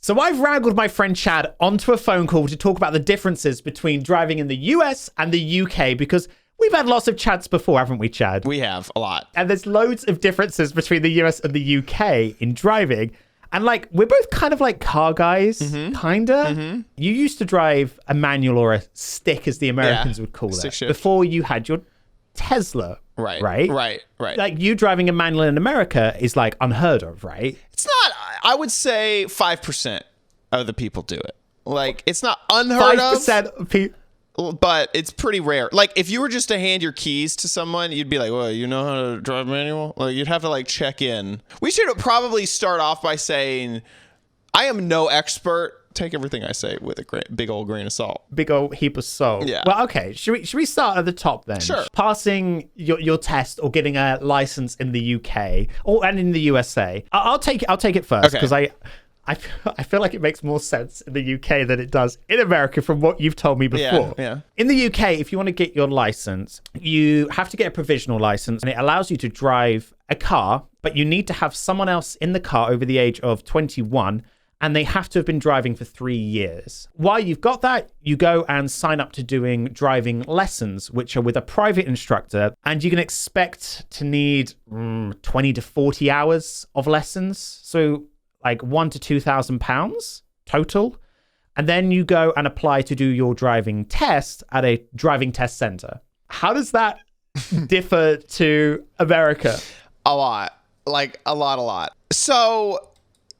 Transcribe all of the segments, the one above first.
So I've wrangled my friend Chad onto a phone call to talk about the differences between driving in the US and the UK, because we've had lots of Chads before, haven't we, Chad? We have a lot. And there's loads of differences between the US and the UK in driving. And like, we're both kind of like car guys, kinda. You used to drive a manual or a stick, as the Americans would call stick it, shift. before you had your Tesla. Right. Like, you driving a manual in America is like unheard of, right? It's not, I would say 5% of the people do it. Like, it's not unheard 5% of people. but it's pretty rare. Like, if you were just to hand your keys to someone, you'd be like, well, you know how to drive manual? Like, you'd have to like check in. We should probably start off by saying, I am no expert. Take everything I say with a big old grain of salt. Big old heap of salt. Yeah. Well, okay. Should we start at the top then? Sure. Passing your test or getting a license in the UK and in the USA. I'll take it first, because I feel like it makes more sense in the UK than it does in America from what you've told me before. Yeah. In the UK, if you want to get your license, you have to get a provisional license, and it allows you to drive a car, but you need to have someone else in the car over the age of 21, and they have to have been driving for 3 years. While you've got that, you go and sign up to doing driving lessons, which are with a private instructor, and you can expect to need 20 to 40 hours of lessons. So like £1,000 to £2,000 total. And then you go and apply to do your driving test at a driving test center. How does that differ to America? A lot. Like, a lot. So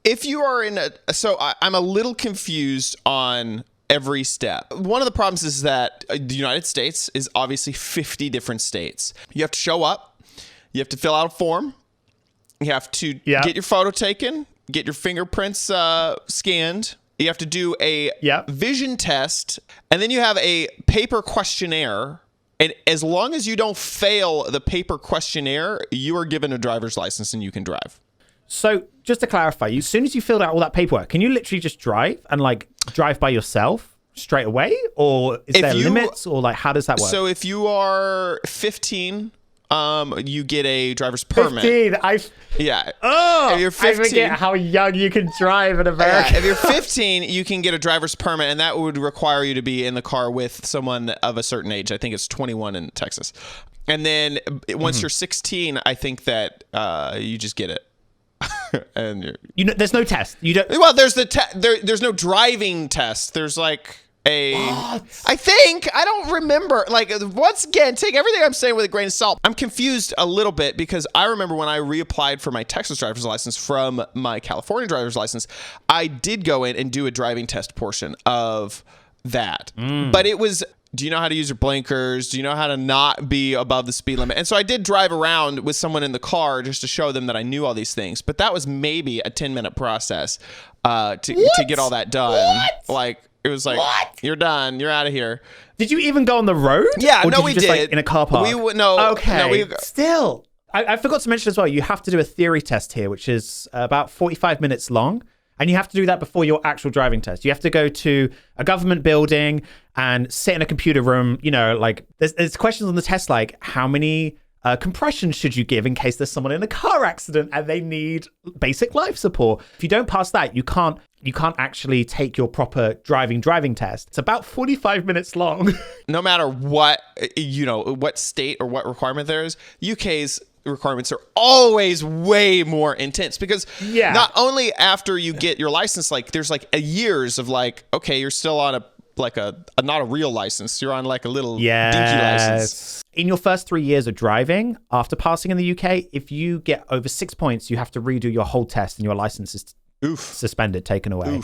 if you are I'm a little confused on every step. One of the problems is that the United States is obviously 50 different states. You have to show up. You have to fill out a form. You have to get your photo taken, get your fingerprints scanned. You have to do a vision test, and then you have a paper questionnaire. And as long as you don't fail the paper questionnaire, you are given a driver's license and you can drive. So just to clarify, as soon as you filled out all that paperwork, can you literally just drive and like drive by yourself straight away? Or is there limits, or like, how does that work? So if you are 15, you get a driver's permit. 15. If you're 15, I forget how young you can drive in America. If you're 15, you can get a driver's permit, and that would require you to be in the car with someone of a certain age. I think it's 21 in Texas. And then once you're 16, I think that you just get it. And there's no test. You don't. Well, there's there's no driving test. There's like I don't remember. Like, once again, take everything I'm saying with a grain of salt. I'm confused a little bit, because I remember when I reapplied for my Texas driver's license from my California driver's license, I did go in and do a driving test portion of that. But it was, do you know how to use your blinkers? Do you know how to not be above the speed limit? And so I did drive around with someone in the car just to show them that I knew all these things. But that was maybe a 10-minute process to get all that done. Like, it was like, you're done. You're out of here. Did you even go on the road? Yeah, or no, we just, did. Like, in a car park? Okay. Still. I forgot to mention as well, you have to do a theory test here, which is about 45 minutes long. And you have to do that before your actual driving test. You have to go to a government building and sit in a computer room. You know, like, there's questions on the test like, how many compressions should you give in case there's someone in a car accident and they need basic life support? If you don't pass that, you can't actually take your proper driving test. It's about 45 minutes long. No matter what, what state or what requirement there is, UK's requirements are always way more intense, because not only after you get your license, like, there's like a years of like, okay, you're still on not a real license. You're on like a little dinky license. In your first 3 years of driving, after passing in the UK, if you get over 6 points, you have to redo your whole test and your license is suspended, taken away.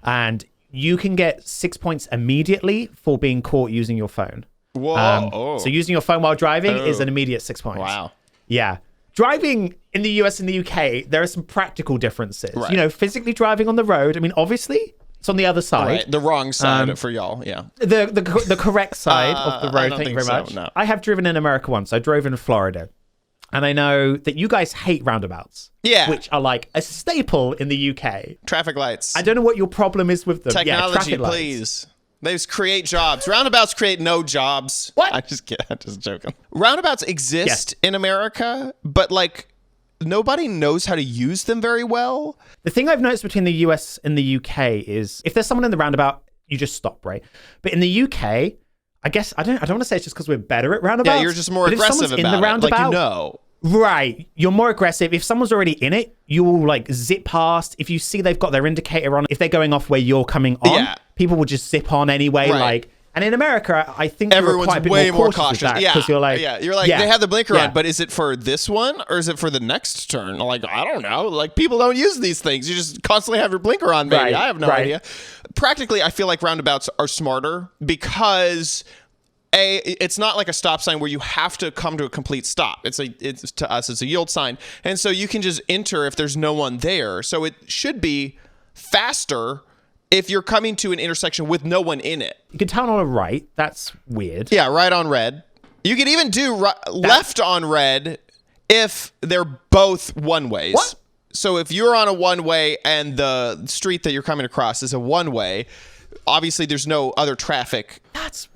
And you can get 6 points immediately for being caught using your phone. Whoa. So using your phone while driving is an immediate 6 points. Wow. Yeah. Driving in the US and the UK, there are some practical differences. Right. Physically driving on the road, I mean, obviously, it's on the other side. Right. The wrong side for y'all, yeah. The correct side of the road, thank you very much. No. I have driven in America once. I drove in Florida. And I know that you guys hate roundabouts. Yeah. Which are like a staple in the UK. Traffic lights. I don't know what your problem is with them. Technology, please. They just create jobs. Roundabouts create no jobs. What? I'm just joking. Roundabouts exist in America, but like, nobody knows how to use them very well. The thing I've noticed between the US and the UK is if there's someone in the roundabout, you just stop, right? But in the UK, I guess I don't want to say it's just because we're better at roundabouts. Yeah, you're just more aggressive about it. Like, you know. Right. You're more aggressive. If someone's already in it, you will like zip past. If you see they've got their indicator on, if they're going off where you're coming on, people will just zip on anyway. Right. Like, and in America, I think everyone's way more cautious. Because you're like, they have the blinker on, but is it for this one or is it for the next turn? Like, I don't know. Like, people don't use these things. You just constantly have your blinker on, maybe. Right. I have no idea. Practically, I feel like roundabouts are smarter because it's not like a stop sign where you have to come to a complete stop. It's to us, it's a yield sign. And so you can just enter if there's no one there. So it should be faster if you're coming to an intersection with no one in it. You can turn on a right. That's weird. Yeah, right on red. You can even do left on red if they're both one-ways. What? So if you're on a one-way and the street that you're coming across is a one-way, obviously there's no other traffic. That's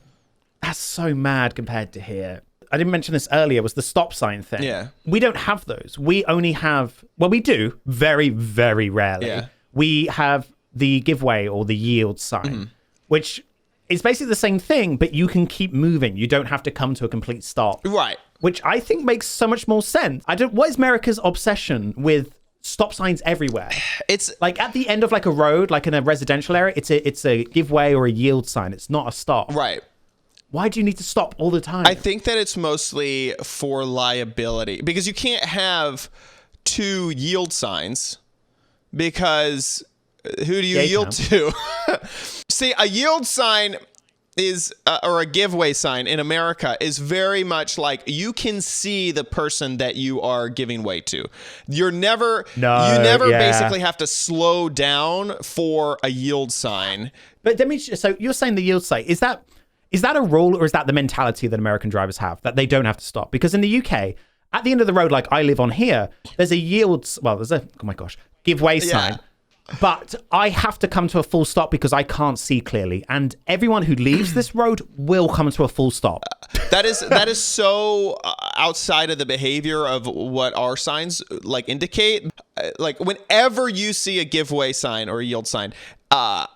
so mad compared to here. I didn't mention this earlier, was the stop sign thing. Yeah. We don't have those. We only have, well, we do very, very rarely. Yeah. We have the give way or the yield sign, which is basically the same thing, but you can keep moving. You don't have to come to a complete stop. Right. Which I think makes so much more sense. What is America's obsession with stop signs everywhere? It's like at the end of like a road, like in a residential area, it's a give way or a yield sign. It's not a stop. Right. Why do you need to stop all the time? I think that it's mostly for liability because you can't have two yield signs because who do you yield to? See, a yield sign is or a giveaway sign in America is very much like you can see the person that you are giving way to. You never basically have to slow down for a yield sign. But so you're saying the yield sign, is that a rule or is that the mentality that American drivers have that they don't have to stop? Because in the UK, at the end of the road, like I live on here, there's a give way sign. But I have to come to a full stop because I can't see clearly. And everyone who leaves this road will come to a full stop. That is so outside of the behavior of what our signs like indicate. Like whenever you see a giveaway sign or a yield sign,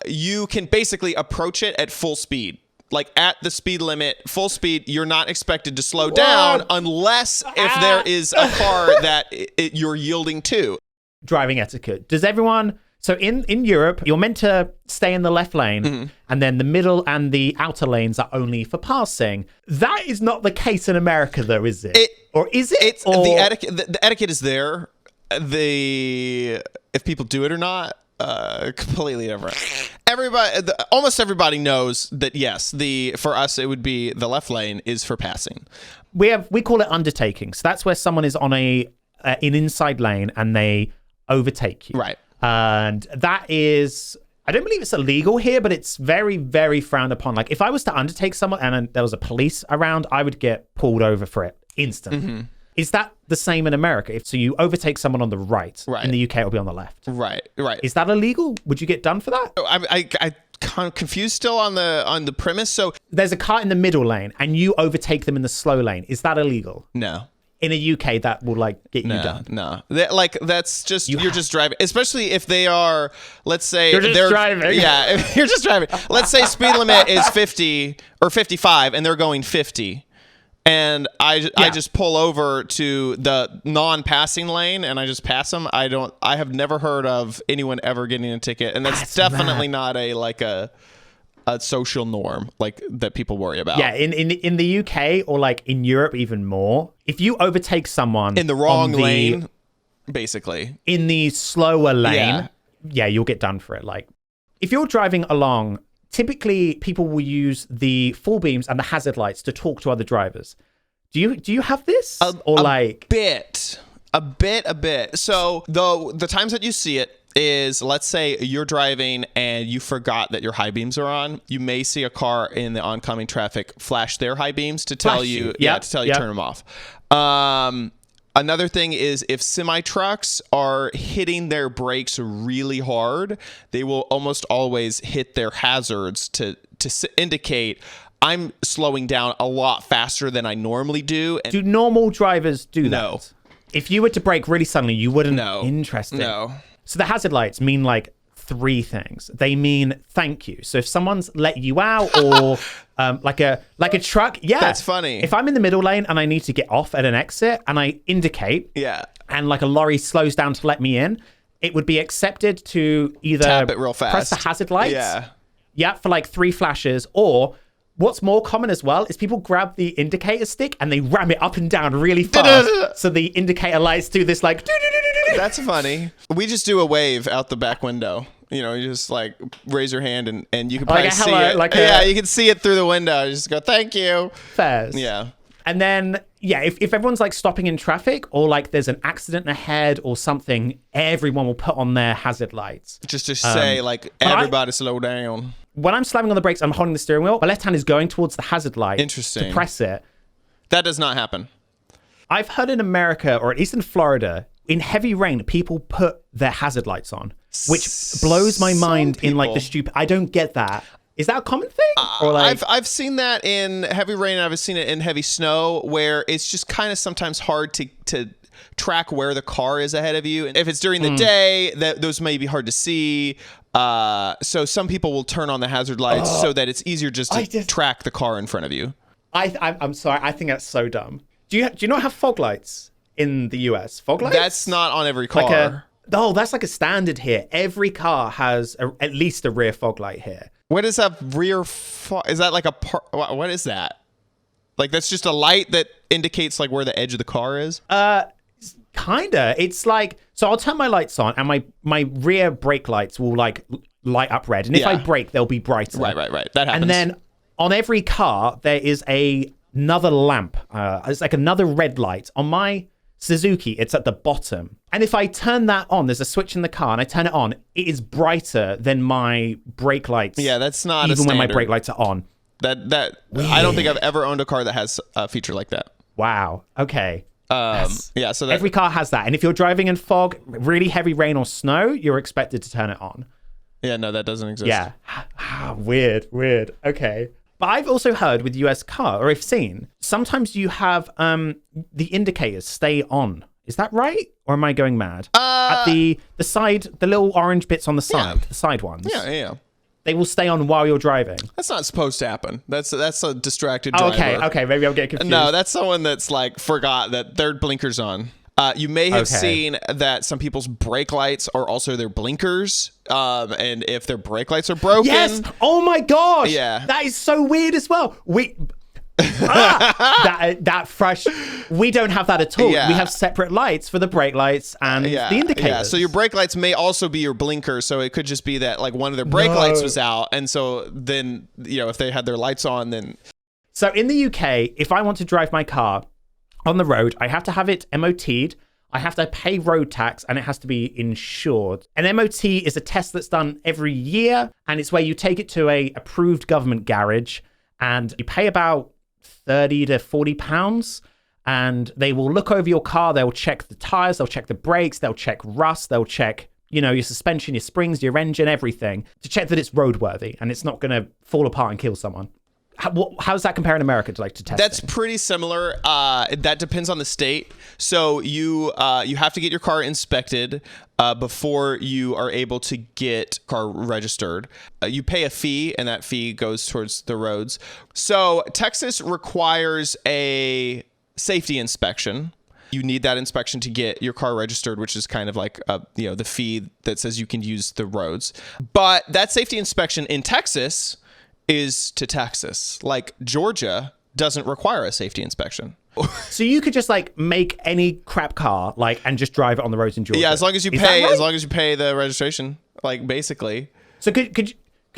you can basically approach it at full speed. Like at the speed limit, full speed, you're not expected to slow down unless if there is a car that you're yielding to. Driving etiquette. Does everyone... So in Europe, you're meant to stay in the left lane, and then the middle and the outer lanes are only for passing. That is not the case in America, though, is it? Or is it? It's the etiquette. The etiquette is there. If people do it or not, completely different. Almost everybody knows that. Yes, for us it would be the left lane is for passing. We call it undertaking. So that's where someone is on an inside lane and they overtake you. Right. And that is, I don't believe it's illegal here, but it's very, very frowned upon. Like if I was to undertake someone and there was a police around, I would get pulled over for it instantly. Is that the same in America? So you overtake someone on the right. In the UK, it'll be on the left. Right. Is that illegal? Would you get done for that? I kind of confused still on the premise. So there's a car in the middle lane and you overtake them in the slow lane. Is that illegal? No. In a UK, that will like get you done. No, that's just you're just driving, especially if they are. Let's say they're driving. Yeah, if you're just driving. Let's say speed limit is 50 or 55, and they're going 50, and I just pull over to the non-passing lane and I just pass them. I have never heard of anyone ever getting a ticket, and that's definitely not a social norm like that people worry about. Yeah, in the UK or like in Europe even more, if you overtake someone in the wrong lane, basically in the slower lane, you'll get done for it. Like if you're driving along, typically people will use the full beams and the hazard lights to talk to other drivers. Do you have this? A bit. So the times that you see it is, let's say you're driving and you forgot that your high beams are on. You may see a car in the oncoming traffic flash their high beams to tell you turn them off. Another thing is if semi trucks are hitting their brakes really hard, they will almost always hit their hazards to indicate I'm slowing down a lot faster than I normally do. Do normal drivers do that? No. If you were to brake really suddenly, you wouldn't. No. Interesting. No. So the hazard lights mean like 3 things. They mean thank you. So if someone's let you out or like a truck, yeah. That's funny. If I'm in the middle lane and I need to get off at an exit and I indicate, Yeah. and like a lorry slows down to let me in, it would be accepted to either Tap it real fast. press the hazard lights. Yeah. For like 3 flashes, or what's more common as well is people grab the indicator stick and they ram it up and down really fast. So the indicator lights do this like. That's funny. We just do a wave out the back window. You know, you just like raise your hand and you can probably see it. You can see it through the window. You just go, thank you. Fairs. Yeah. And then, if everyone's like stopping in traffic or like there's an accident ahead or something, everyone will put on their hazard lights. Just to say, like, everybody slow down. When I'm slamming on the brakes, I'm holding the steering wheel. My left hand is going towards the hazard light. Interesting. To press it. That does not happen. I've heard in America, or at least in Florida, in heavy rain, people put their hazard lights on, which blows my mind in like the stupid. I don't get that. Is that a common thing? Or like I've seen that in heavy rain. I've seen it in heavy snow, where it's just kind of sometimes hard to track where the car is ahead of you. And if it's during the day, those may be hard to see. So some people will turn on the hazard lights so that it's easier just to track the car in front of you. I'm sorry. I think that's so dumb. Do you not have fog lights in the US? Fog lights? That's not on every car. That's like a standard here. Every car has at least a rear fog light here. What is a rear fog? Is that like what is that? Like that's just a light that indicates like where the edge of the car is? Kinda. It's like, so I'll turn my lights on and my rear brake lights will like light up red. And if I brake, they'll be brighter. Right. That happens. And then on every car, there is another lamp. It's like another red light. On my Suzuki, it's at the bottom. And if I turn that on, there's a switch in the car and I turn it on, it is brighter than my brake lights. Yeah, that's not even a when my brake lights are on. That I don't think I've ever owned a car that has a feature like that. Wow. Okay. Yeah, so every car has that. And if you're driving in fog, really heavy rain or snow, you're expected to turn it on. Yeah, no, that doesn't exist. Yeah. Weird. Okay. But I've also heard with US car, or I've seen, sometimes you have the indicators stay on. Is that right? Or am I going mad? At the side, the little orange bits on the side, the side ones. Yeah. They will stay on while you're driving. That's not supposed to happen. That's a distracted driver. Okay. Maybe I'm getting confused. No, that's someone that's like forgot that their blinkers on. You may have seen that some people's brake lights are also their blinkers. And if their brake lights are broken. Yes. Oh my gosh. Yeah. That is so weird as well. That fresh. We don't have that at all. Yeah. We have separate lights for the brake lights and the indicators. Yeah. So your brake lights may also be your blinkers. So it could just be that like one of their brake lights was out. And so then, if they had their lights on, then. So in the UK, if I want to drive my car on the road, I have to have it MOT'd. I have to pay road tax and it has to be insured. An MOT is a test that's done every year. And it's where you take it to a approved government garage and you pay about 30 to 40 pounds and they will look over your car. They'll check the tires, they'll check the brakes, they'll check rust, they'll check, your suspension, your springs, your engine, everything to check that it's roadworthy and it's not going to fall apart and kill someone. How does that compare in America to testing? That's pretty similar. That depends on the state. So you have to get your car inspected before you are able to get car registered. You pay a fee, and that fee goes towards the roads. So Texas requires a safety inspection. You need that inspection to get your car registered, which is kind of like the fee that says you can use the roads. But that safety inspection in Texas is to Texas. Like Georgia doesn't require a safety inspection. So you could just like make any crap car and just drive it on the roads in Georgia. Yeah, as long as you pay the registration, like basically. So could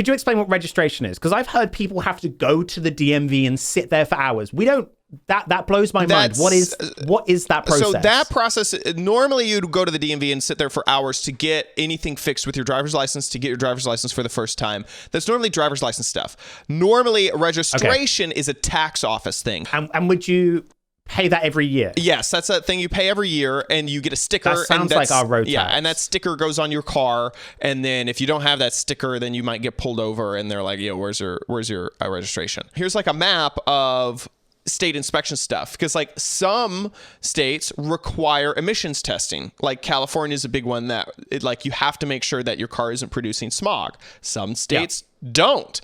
you explain what registration is? Because I've heard people have to go to the DMV and sit there for hours. We don't. That blows my mind. What is that process? So that process, normally you'd go to the DMV and sit there for hours to get anything fixed with your driver's license, to get your driver's license for the first time. That's normally driver's license stuff. Normally registration is a tax office thing. And would you pay that every year? Yes, that's a thing you pay every year, and you get a sticker. That sounds like our road tax. Yeah, and that sticker goes on your car, and then if you don't have that sticker, then you might get pulled over, and they're like, where's your registration? Here's like a map of state inspection stuff, because like some states require emissions testing. Like California is a big one that like you have to make sure that your car isn't producing smog. Some states don't.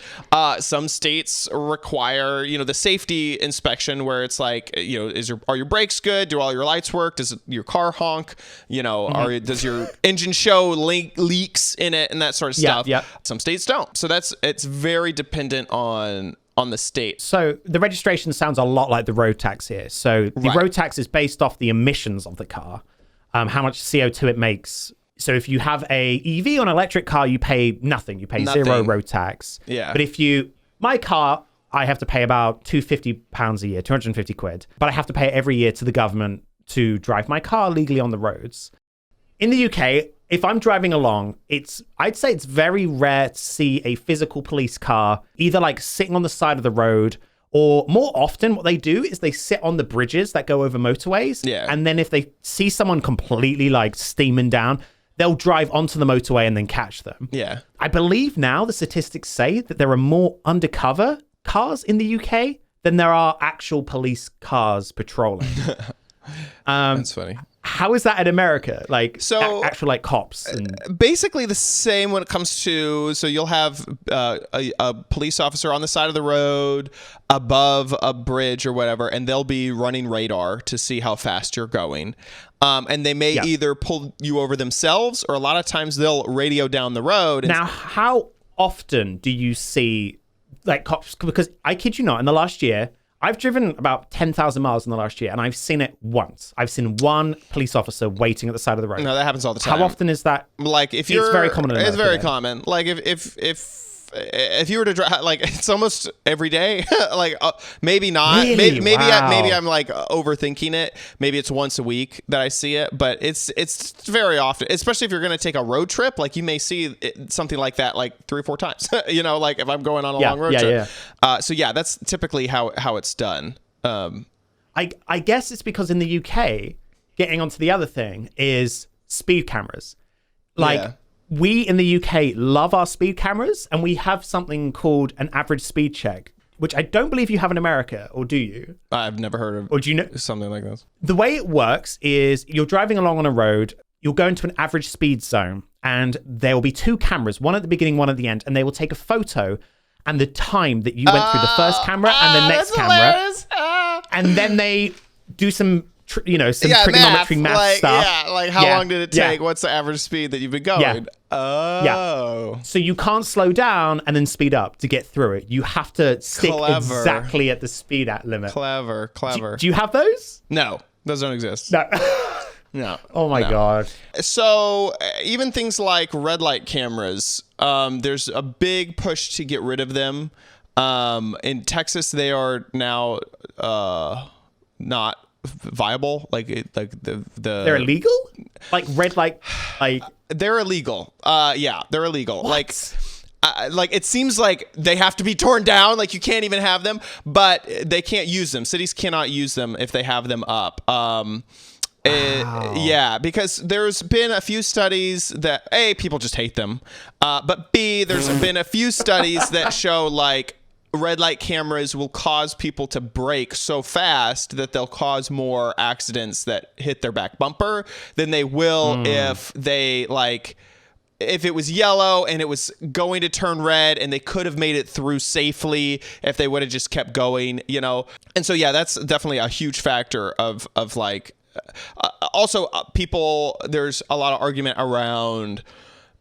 Some states require, you know, the safety inspection where it's like, you know, are your brakes good? Do all your lights work? Does your car honk? You know, does your engine show leaks in it and that sort of stuff? Yeah. Some states don't. So it's very dependent on the state. So the registration sounds a lot like the road tax here. So the road tax is based off the emissions of the car, how much CO2 it makes. So if you have a EV or an electric car, you pay nothing. You pay zero road tax. Yeah. But my car, I have to pay about £250 a year, 250 quid. But I have to pay it every year to the government to drive my car legally on the roads. In the UK, if I'm driving along, I'd say it's very rare to see a physical police car either like sitting on the side of the road, or more often what they do is they sit on the bridges that go over motorways. Yeah. And then if they see someone completely like steaming down, they'll drive onto the motorway and then catch them. Yeah. I believe now the statistics say that there are more undercover cars in the UK than there are actual police cars patrolling. That's funny. How is that in America? Like, so actual like cops and basically the same when it comes to, so you'll have a police officer on the side of the road above a bridge or whatever, and they'll be running radar to see how fast you're going. And they may either pull you over themselves, or a lot of times they'll radio down the road. Now, how often do you see like cops? Because I kid you not, in the last year, I've driven about 10,000 miles in the last year, and I've seen it once. I've seen one police officer waiting at the side of the road. No, that happens all the time. How often is that? Like if it's very common in America, it's very common. Like if you were to drive, like it's almost every day. Like maybe not. Really? Maybe Wow. I'm like overthinking it. Maybe it's once a week that I see it, but it's very often. Especially if you're going to take a road trip, like you may see something like that like 3 or 4 times. You know, like if I'm going on a long road trip. Yeah. So yeah, that's typically how it's done. I guess it's because in the UK, getting onto the other thing is speed cameras. Like we in the UK love our speed cameras, and we have something called an average speed check, which I don't believe you have in America, or do you? I've never heard of. Or do you know something like this? The way it works is you're driving along on a road, you'll go into an average speed zone, and there will be 2 cameras, one at the beginning, one at the end, and they will take a photo and the time that you went through the first camera and the next camera. And then they do some trigonometry math stuff. Yeah, like how long did it take? What's the average speed that you've been going? Yeah. Oh. So you can't slow down and then speed up to get through it. You have to stick exactly at the speed limit. Clever. Do you have those? No, those don't exist. No. No. Oh my God. So even things like red light cameras, there's a big push to get rid of them. In Texas, they are now not viable. They're illegal? Like red light, like they're illegal. Yeah, they're illegal. What? Like it seems like they have to be torn down. Like you can't even have them, but they can't use them. Cities cannot use them if they have them up. Wow. Yeah, because there's been a few studies that A, people just hate them, but B, there's been a few studies that show like red light cameras will cause people to brake so fast that they'll cause more accidents that hit their back bumper than they will if they if it was yellow and it was going to turn red and they could have made it through safely if they would have just kept going, you know? And so, yeah, that's definitely a huge factor of like, also people, there's a lot of argument around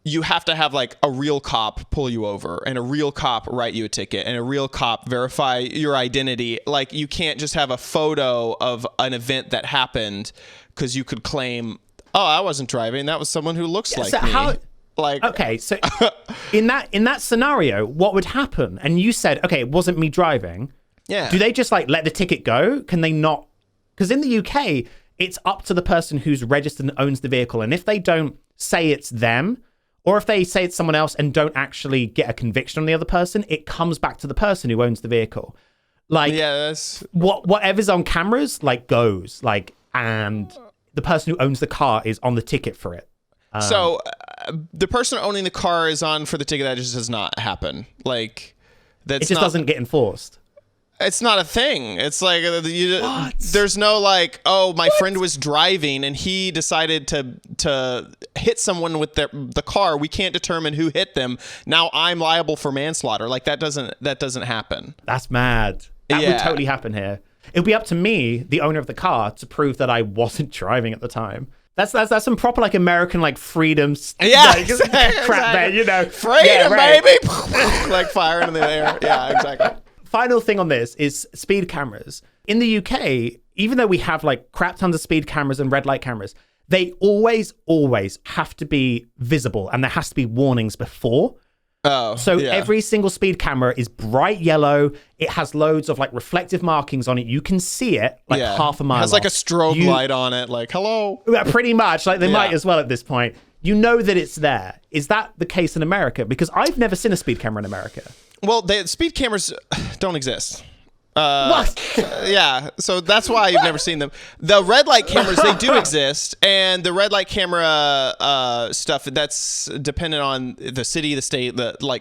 you have to have like a real cop pull you over and a real cop write you a ticket and a real cop verify your identity. Like you can't just have a photo of an event that happened because you could claim, oh, I wasn't driving. That was someone who looks like me. Okay, so in that scenario, what would happen? And you said, okay, it wasn't me driving. Yeah. Do they just like let the ticket go? Can they not? Because in the UK, it's up to the person who's registered and owns the vehicle. And if they don't say it's them, or if they say it's someone else and don't actually get a conviction on the other person, it comes back to the person who owns the vehicle. Like, whatever's on cameras, like goes, like, and the person who owns the car is on the ticket for it. So the person owning the car is on for the ticket. That just does not happen. Like, it just doesn't get enforced. It's not a thing. It's like there's no like, oh, my friend was driving and he decided to hit someone with the car. We can't determine who hit them. Now I'm liable for manslaughter. Like that doesn't happen. That's mad. That would totally happen here. It would be up to me, the owner of the car, to prove that I wasn't driving at the time. That's some proper like American like freedom crap there, you know. Freedom, baby. Like firing in the air. Yeah, exactly. Final thing on this is speed cameras. In the UK, even though we have like crap tons of speed cameras and red light cameras, they always have to be visible and there has to be warnings before. Oh, so every single speed camera is bright yellow. It has loads of like reflective markings on it. You can see it like half a mile. It has like a strobe light on it. Like, hello. Pretty much. Like they might as well at this point. You know that it's there. Is that the case in America? Because I've never seen a speed camera in America. Well, the speed cameras don't exist. What? Yeah, so that's why you've never seen them. The red light cameras, they do exist, and the red light camera stuff, that's dependent on the city, the state.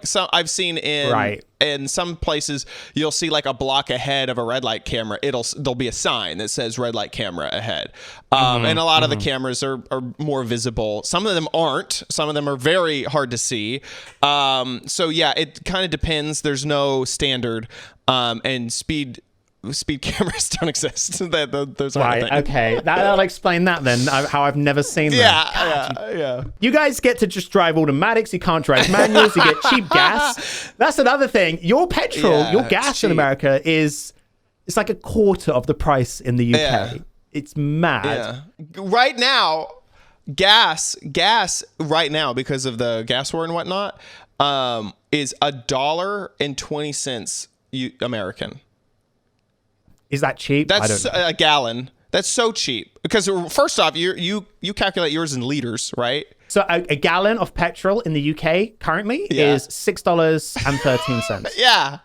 Some I've seen in some places, you'll see like a block ahead of a red light camera. There'll be a sign that says red light camera ahead, and a lot of the cameras are more visible. Some of them aren't. Some of them are very hard to see. So yeah, it kind of depends. There's no standard. And speed cameras don't exist. Those aren't okay. That'll explain that then, how I've never seen them. Yeah. You guys get to just drive automatics. You can't drive manuals. You get cheap gas. That's another thing. Your petrol, your gas in America it's like a quarter of the price in the UK. Yeah. It's mad. Yeah. Right now, gas right now, because of the gas war and whatnot, is $1.20 American. Is that cheap? That's a gallon. That's so cheap because first off, you calculate yours in liters, right? So a gallon of petrol in the UK currently is $6.13. Yeah.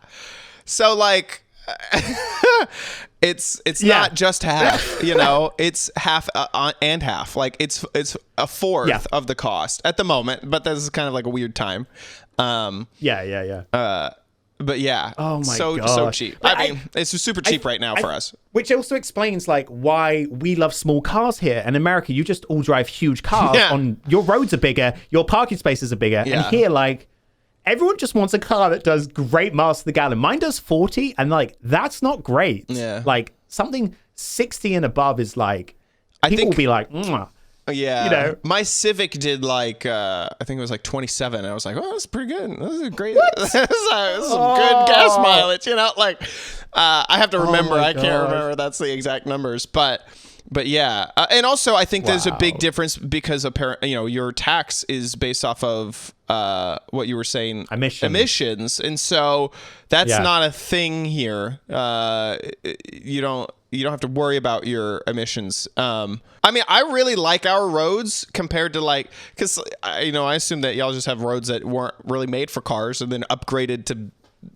So like, it's not just half. You know, it's half and half. Like it's a fourth of the cost at the moment. But this is kind of like a weird time. But yeah, oh my God, so cheap. I mean, it's super cheap right now for us. Which also explains like why we love small cars here. In America, you just all drive huge cars. On your roads are bigger, your parking spaces are bigger, and here like everyone just wants a car that does great miles to the gallon. Mine does 40, and like that's not great. Yeah, like something 60 and above is like people will be like, mwah. Yeah, you know, my Civic did like I think it was like 27. And I was like, oh, that's pretty good. This is great. This is some good gas mileage. You know, like I have to remember. I can't remember that's the exact numbers, but yeah. And also, I think there's a big difference because your tax is based off of what you were saying, emissions, and so that's not a thing here. You don't have to worry about your emissions. I mean, I really like our roads compared to because I assume that y'all just have roads that weren't really made for cars and then upgraded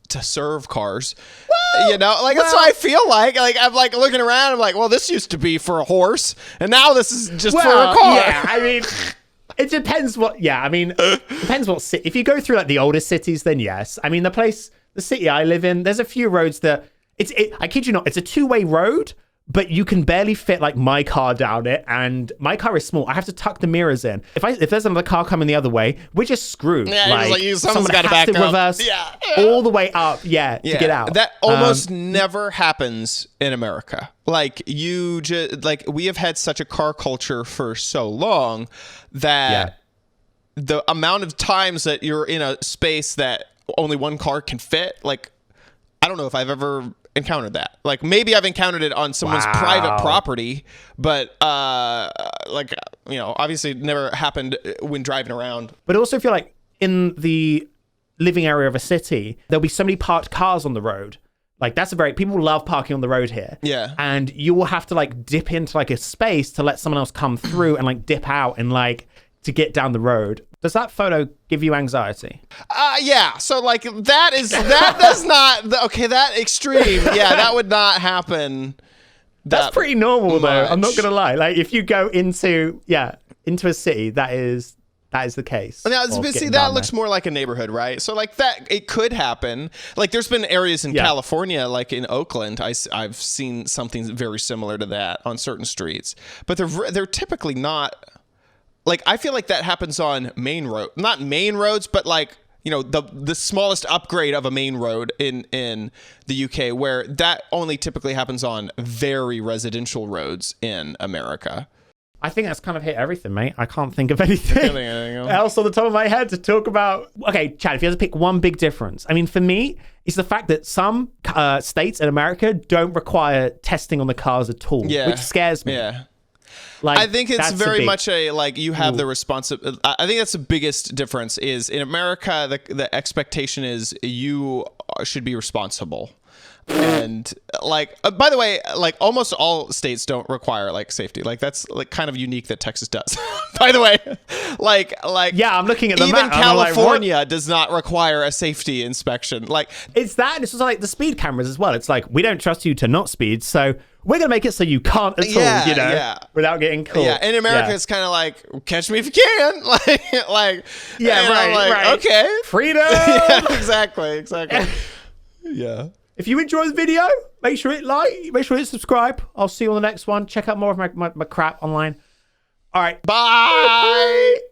to serve cars. Well, that's what I feel like. Like I'm like looking around. I'm like, well, this used to be for a horse, and now this is just for a car. Yeah, I mean, it depends what. Yeah, I mean, depends what city. If you go through like the older cities, then yes. I mean, the city I live in, there's a few roads that I kid you not, it's a two-way road, but you can barely fit like my car down it, and my car is small. I have to tuck the mirrors in. If there's another car coming the other way, we're just screwed. Yeah, someone's got to back up. Reverse all the way up, to get out. That almost never happens in America. Like we have had such a car culture for so long that the amount of times that you're in a space that only one car can fit, like I don't know if I've ever encountered that. Like maybe I've encountered it on someone's private property, but obviously it never happened when driving around. But also if you're like in the living area of a city, there'll be so many parked cars on the road. Like people love parking on the road here. Yeah. And you will have to like dip into like a space to let someone else come through and like dip out and like to get down the road. Does that photo give you anxiety? Yeah. So like that does not that extreme. Yeah, that would not happen. That's pretty normal though. I'm not gonna lie. Like if you go into a city, that is that is the case. Now, of but see, getting that down looks there. more like a neighborhood, right? So, like that, it could happen. Like, there's been areas in California, like in Oakland, I've seen something very similar to that on certain streets, but they're typically not. Like, I feel like that happens on not main roads, but like, you know, the smallest upgrade of a main road in the UK, where that only typically happens on very residential roads in America. I think that's kind of hit everything, mate. I can't think of anything else on the top of my head to talk about. Okay, Chad, if you had to pick one big difference, I mean, for me, it's the fact that some states in America don't require testing on the cars at all, which scares me. Yeah. Like, I think it's very much like you have the responsibility. I think that's the biggest difference is in America, the expectation is you should be responsible. And like, by the way, like almost all states don't require like safety. Like that's like kind of unique that Texas does. By the way, like yeah, I'm looking at the even map. California does not require a safety inspection. Like it's that, and it's also like the speed cameras as well. It's like we don't trust you to not speed, so we're gonna make it so you can't at all, you know, without getting caught. Yeah, in America, it's kind of like catch me if you can, like yeah, right. Okay, freedom. Yeah, exactly. Yeah. If you enjoy the video, make sure you hit subscribe. I'll see you on the next one. Check out more of my crap online. All right. Bye.